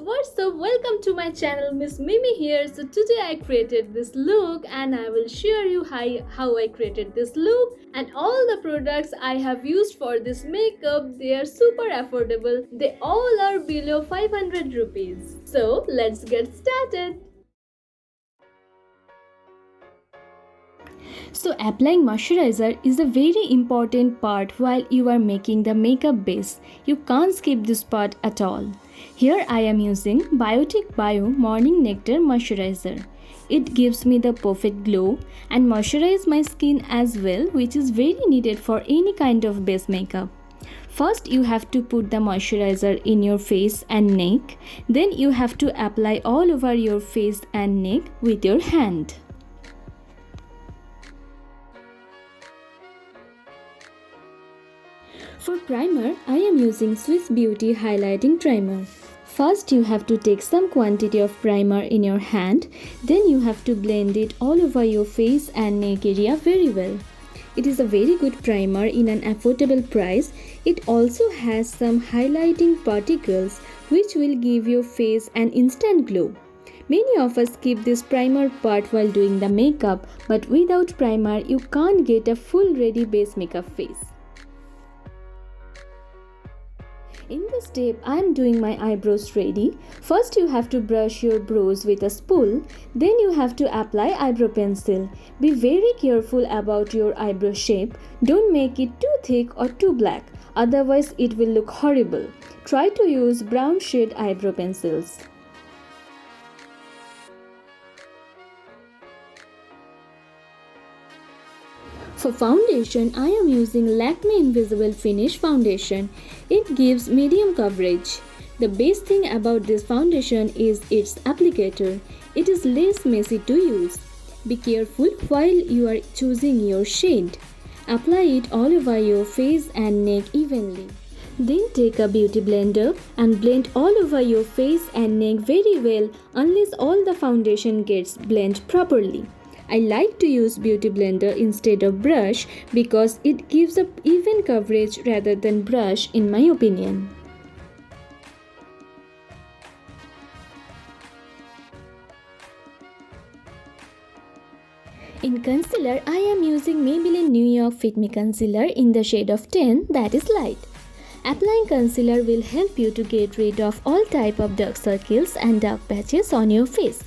what's up? Welcome to my channel, Miss Mimi here. So today I created this look and I will share you how I created this look and all the products I have used for this makeup. They are super affordable. They all are below 500 rupees. So let's get started. So applying moisturizer is a very important part while you are making the makeup base. You can't skip this part at all. Here I am using Biotic Bio Morning Nectar Moisturizer. It gives me the perfect glow and moisturize my skin as well, which is very needed for any kind of base makeup. First you have to put the moisturizer in your face and neck. Then you have to apply all over your face and neck with your hand. For primer, I am using Swiss Beauty Highlighting Primer. First you have to take some quantity of primer in your hand, then you have to blend it all over your face and neck area very well. It is a very good primer in an affordable price. It also has some highlighting particles which will give your face an instant glow. Many of us skip this primer part while doing the makeup, but without primer you can't get a full ready base makeup face. In this step, I am doing my eyebrows ready. First you have to brush your brows with a spool. Then you have to apply eyebrow pencil. Be very careful about your eyebrow shape. Don't make it too thick or too black. Otherwise it will look horrible. Try to use brown shade eyebrow pencils. For foundation, I am using Lakme Invisible Finish Foundation. It gives medium coverage. The best thing about this foundation is its applicator. It is less messy to use. Be careful while you are choosing your shade. Apply it all over your face and neck evenly. Then take a beauty blender and blend all over your face and neck very well unless all the foundation gets blended properly. I like to use beauty blender instead of brush because it gives a even coverage rather than brush in my opinion. In concealer, I am using Maybelline Newyork Fit Me Concealer in the shade of 10, that is light. Applying concealer will help you to get rid of all type of dark circles and dark patches on your face.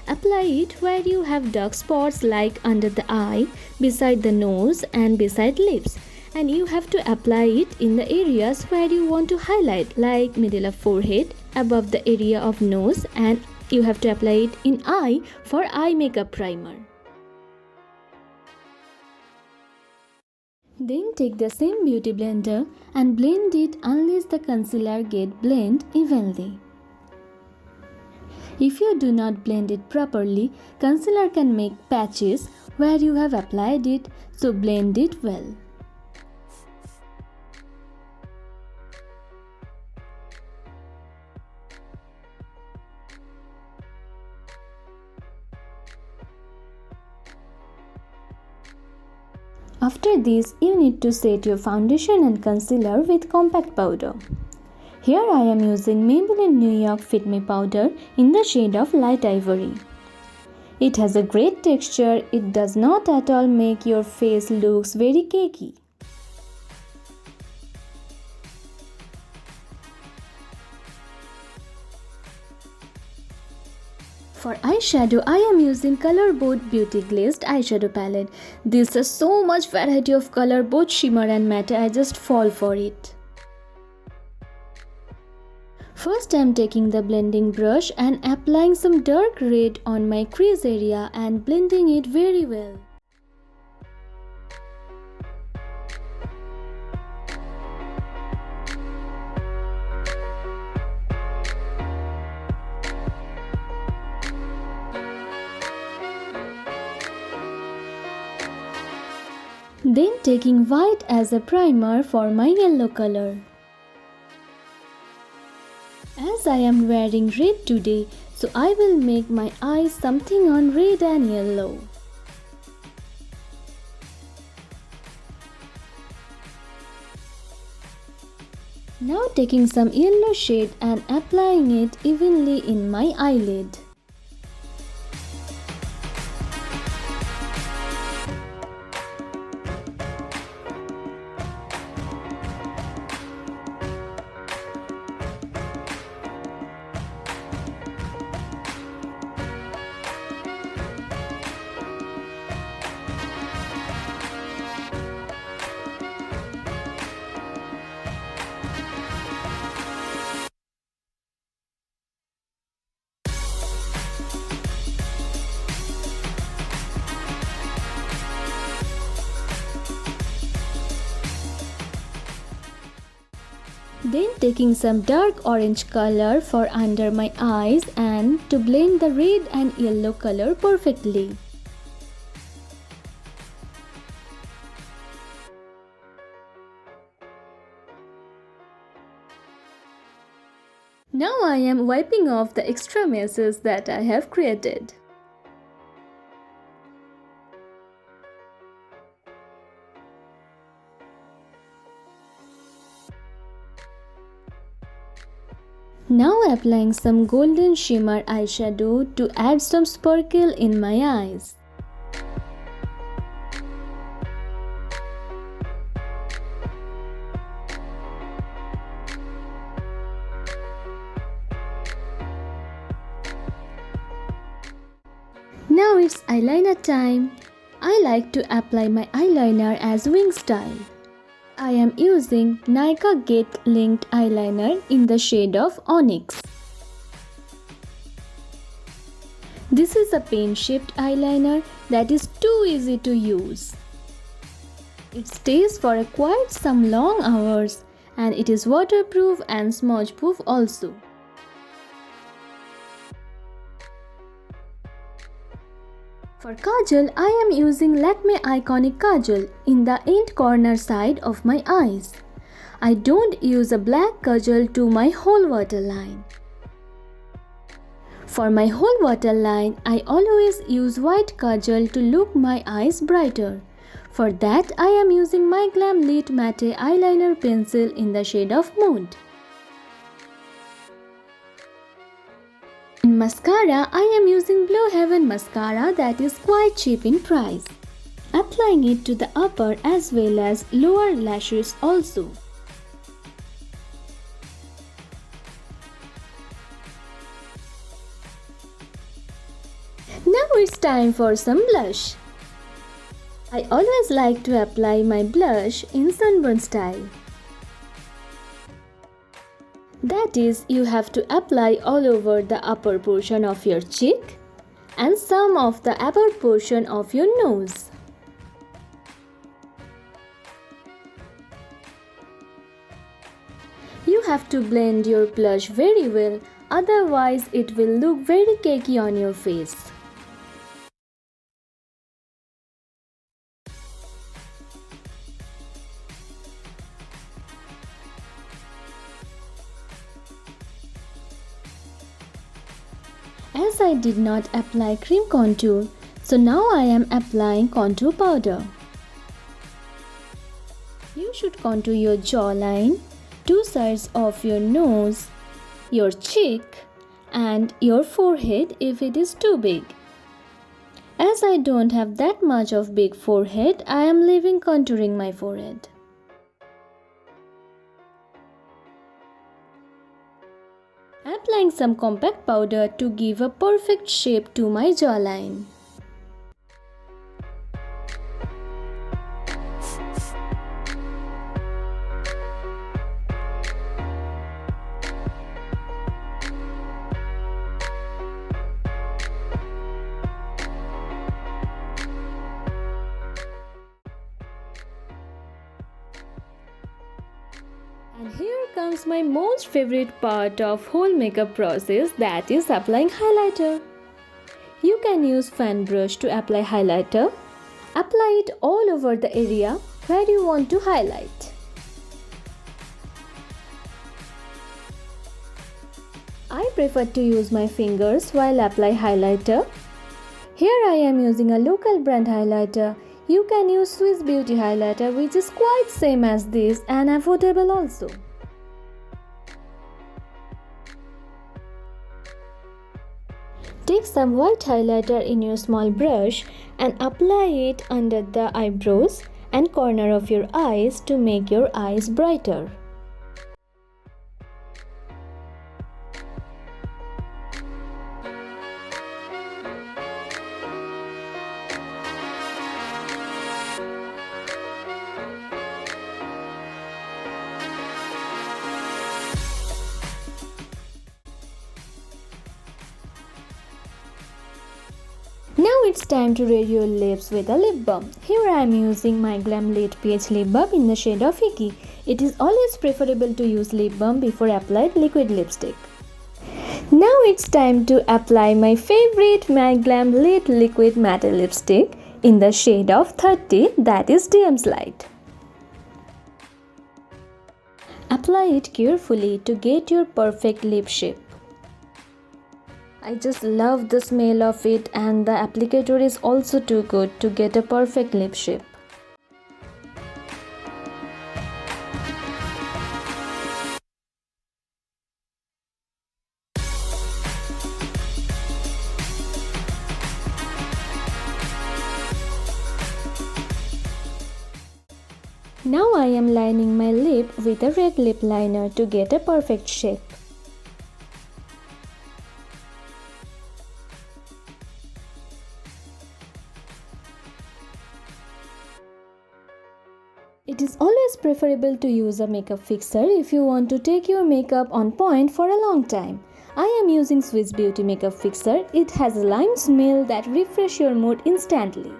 Apply it where you have dark spots like under the eye, beside the nose and beside lips. And you have to apply it in the areas where you want to highlight like middle of forehead, above the area of nose, and you have to apply it in eye for eye makeup primer. Then take the same beauty blender and blend it unless the concealer get blend evenly. If you do not blend it properly, concealer can make patches where you have applied it, so blend it well. After this, you need to set your foundation and concealer with compact powder. Here I am using Maybelline Newyork Fit Me powder in the shade of light ivory. It has a great texture. It does not at all make your face looks very cakey. For eyeshadow, I am using Color Boat Beauty Glazed Eyeshadow Palette. This has so much variety of color, both shimmer and matte. I just fall for it. First I am taking the blending brush and applying some dark red on my crease area and blending it very well. Then taking white as a primer for my yellow color. As I am wearing red today, so I will make my eyes something on red and yellow. Now taking some yellow shade and applying it evenly in my eyelid. Then taking some dark orange color for under my eyes and to blend the red and yellow color perfectly. Now I am wiping off the extra messes that I have created. Now applying some golden shimmer eyeshadow to add some sparkle in my eyes. Now it's eyeliner time. I like to apply my eyeliner as wing style. I am using Nykaa Get Linked eyeliner in the shade of Onyx. This is a pen-shaped eyeliner that is too easy to use. It stays for quite some long hours and it is waterproof and smudge-proof also. For kajal, I am using Lakme Iconic Kajal in the end corner side of my eyes. I don't use a black kajal to my whole waterline. For my whole waterline, I always use white kajal to look my eyes brighter. For that, I am using Myglamm Lit Matte Eyeliner Pencil in the shade of Mood. In mascara, I am using Blue Heaven mascara that is quite cheap in price. Applying it to the upper as well as lower lashes also. Now it's time for some blush. I always like to apply my blush in sunburn style. That is, you have to apply all over the upper portion of your cheek and some of the upper portion of your nose. You have to blend your blush very well, otherwise it will look very cakey on your face. As I did not apply cream contour, so now I am applying contour powder. You should contour your jawline, two sides of your nose, your cheek and your forehead if it is too big. As I don't have that much of big forehead, I am leaving contouring my forehead. Applying some compact powder to give a perfect shape to my jawline. And here comes my most favorite part of whole makeup process, that is applying highlighter. You can use fan brush to apply highlighter. Apply it all over the area where you want to highlight. I prefer to use my fingers while apply highlighter. Here I am using a local brand highlighter. You can use ', 'Swiss Beauty highlighter which is quite same as this and affordable also. Applying some contour powder to give a perfect shape to my jawline. As I don't have that much of big forehead, I am leaving contouring my forehead. Also. Take some white highlighter in your small brush and apply it under the eyebrows and corner of your eyes to make your eyes brighter. Now it's time to red your lips with a lip balm. Here I am using Myglamm Lit PH lip balm in the shade of Icky. It is always preferable to use lip balm before applied liquid lipstick. Now it's time to apply my favorite Myglamm Lit liquid matte lipstick in the shade of 30, that is DM's Light. Apply it carefully to get your perfect lip shape. I just love the smell of it, and the applicator is also too good to get a perfect lip shape. Now I am lining my lip with a red lip liner to get a perfect shape. It is always preferable to use a makeup fixer if you want to take your makeup on point for a long time. I am using Swiss Beauty makeup fixer. It has a lime smell that refreshes your mood instantly.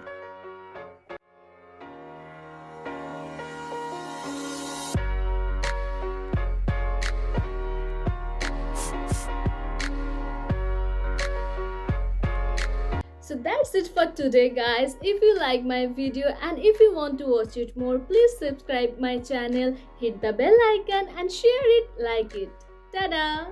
So that's it for today, guys. If you like my video and if you want to watch it more, please subscribe my channel, hit the bell icon and share it, like it. Tada!